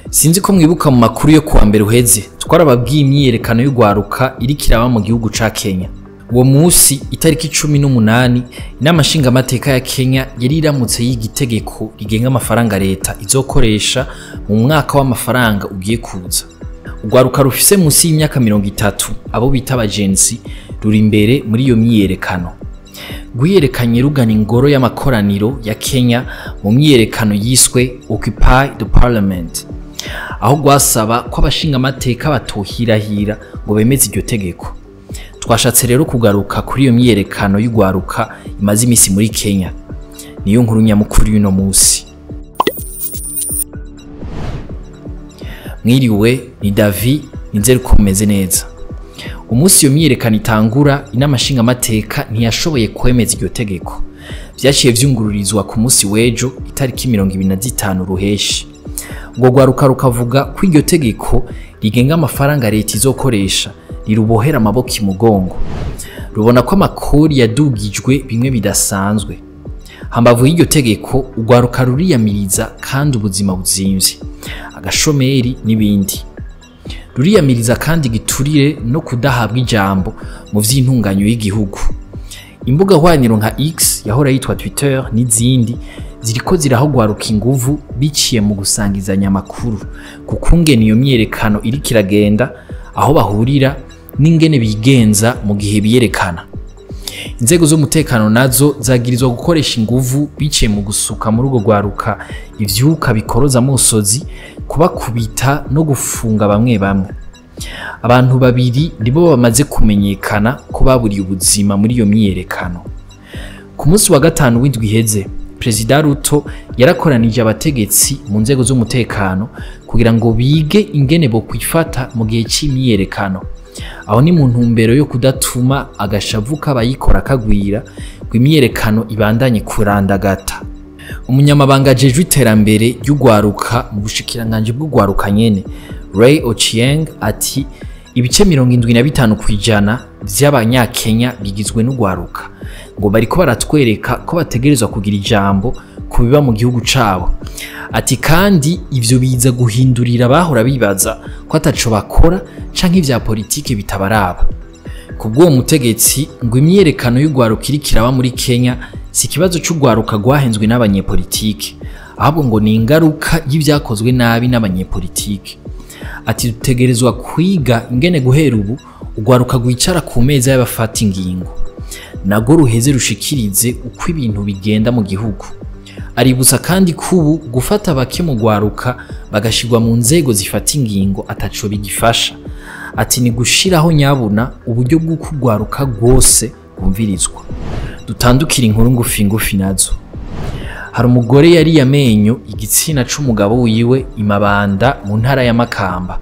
Sinzi ko mwibuka mu makuru yo kuwa mbere uheze twarababwiye imyiyerekano y'Urwaruka iriko iraba mu gihugu ca Kenya. Uwo Musi itariki 18 inama nshingamateka ya Kenya yari iramutse y'itegeko rigenga amafaranga Reta izokoresha mu mwaka w'amafaranga ugiye kuza. Urwaruka rufise musi y'imyaka 30 abo bita abagenzi ruri imbere muri iyo myiyerekano. Rwiyerekanye rugana ingoro y'amakoraniro ya Kenya mu myiyerekano yiswe Occupy the Parliament, aho gwasaba ko abashingamateka batohirahira ngo bemeze iryo tegeko. Twashatse rero kugaruka kuri iyo myiyerekano y'Urwaruka imaze imisi muri Kenya. Niyo nkuru nyamukuru y'uno musi. Mwiriwe, ni Davi, nizere ko mumeze neza. Umusi iyo myiyerekano itangura, inama nshingamateka ntiyashoboye kwemeza iryo tegeko. Vyaciye vyungururizwa ku musi w'ejo itariki 25 ruheshi. Ngo Urwaruka rukavuga ko iryo tegeko rigenga amafaranga Reta izokoresha rirubohera amaboko mugongo. Rubona ko amakuru yadugijwe bimwe bidasanzwe. Hambavu y'iryo tegeko Urwaruka ruriyamiriza kandi ubuzima buzimvye, agashomeri n'ibindi. Ruriyamiriza kandi giturire no kudahabwa ijambo mu vy'intunganyo y'igihugu. Imbuga hwaniro nka X yahora yitwa Twitter n'izindi ziriko zirahogwaruka inguvu biciye mu gusangizanya amakuru kukungene iyo myiyerekano iri kiragenda, aho bahurira n'ingene bigenza mu gihe biyerekana. Inzego z'umutekano nazo zagirizwa gukoresha inguvu biciye mu gusuka muri urwo Rwaruka ivyuka bikoroza amosozi, kubakubita no gufunga bamwe bamwe. Abantu babiri nibo bamaze kumenyekana ko baburiye ubuzima muri iyo myiyerekano. Ku munsi wa gatanu w'indwi iheze, Perezida Ruto yarakoranije abategetsi mu nzego z'umutekano kugira ngo bige ingene bo kwifata mu gihe c'imyiyerekano. Aho ni mu ntumbero yo kudatuma agashavu k'abayikora kagwira ngo imyiyerekano ibandanye kurandagata. Umunyamabanga ajejwe iterambere ry'Urwaruka mu bushikiranganje bw'Urwaruka nyene, Ray Ochieng, ati ibice 75% vy'abanyakenya bigizwe n'Urwaruka, ngo bariko baratwereka ko bategerezwa kugira ijambo ku biba mu gihugu cabo. Ati kandi ivyo biza guhindurira abahora bibaza ko ataco bakora canke ivya politike bitabaraba. Kubw'uwo mutegetsi ngo imyiyerekano y'Urwaruka iri kiraba muri Kenya si kibazo c'Urwaruka gwahenzwe n'abanyepolitike, ahubwo ngo ni ingaruka y'ivyakozwe nabi n'abanyepolitike. Ati dutegerezwa kwiga ingene guhera ubu Urwaruka gwicara ku meza y'abafata ingingo, nago ruheze rushikirize uko ibintu bigenda mu gihugu. Aribusa kandi kubu gufata bake mu Urwaruka bagashirwa mu nzego zifata ingingo ataco bigifasha. Ati ni gushiraho nyabuna uburyo bw'uko Urwaruka rwose bumvirizwa. Dutandukira inkuru ngufi nazo. Hari umugore yariye amenyo, igitsina c'umugabo wiwe i Mabanda mu ntara ya Makamba.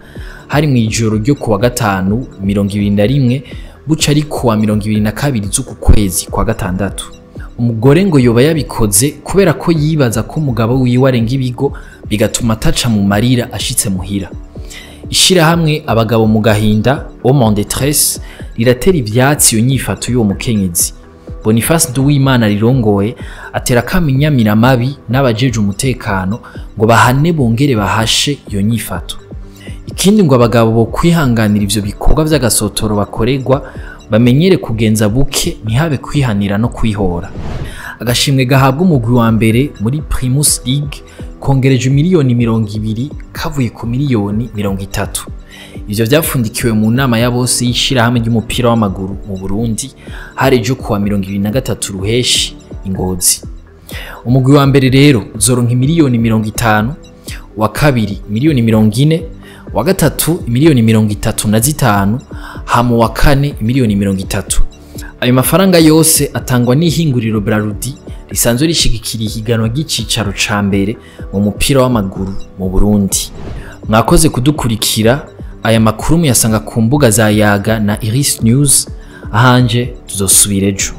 Hari mu ijoro ryo kuwa gatanu 21 buca ari kuwa 22 z'uku kwezi kwa gatandatu. Umugore ngo yoba yabikoze kubera ko yibaza ko umugabo wiwe arenga ibigo bigatuma ataca mu marira ashitse muhira. Ishirahamwe abagabo mu gahinda homme en détresse riratera ivyatsi iyo nyifato y'uwo mukenyezi. Boniface Duwimana rirongoye atera kaminyamira mabi n'abajeje umutekano ngo bahane bongere bahashe iyo nyifato. Ikindi ngo abagabo bo kwihanganira ivyo bikorwa vy'agasotoro bakoregwa bamenyere kugenza buke ntihabe kwihanira no kwihora. Agashimwe gahabwa umugwi wa mbere muri Primus League kongereje miliyoni 200 kavuye ku miliyoni 30. Ivyo vyafundikiwe mu nama ya bose y'ishirahamwe ry'umupira w'amaguru mu Burundi harejo kuwa 23 ruheshi Ingozi. Umugwi wa mbere rero uzoronka miliyoni 50, wa kabiri miliyoni 40, wa gatatu miliyoni 35, hama wa kane miliyoni 30. Ayo mafaranga yose atangwa n'ihinguriro Brarudi risanzwe rishigikira ihiganwa ry'icicaro ca mbere mu mupira w'amaguru mu Burundi. Mwakoze kudukurikira. Aya makuru muyasanga ku mbuga za Yaga na Iris News. Ahanje tuzosubira ejo.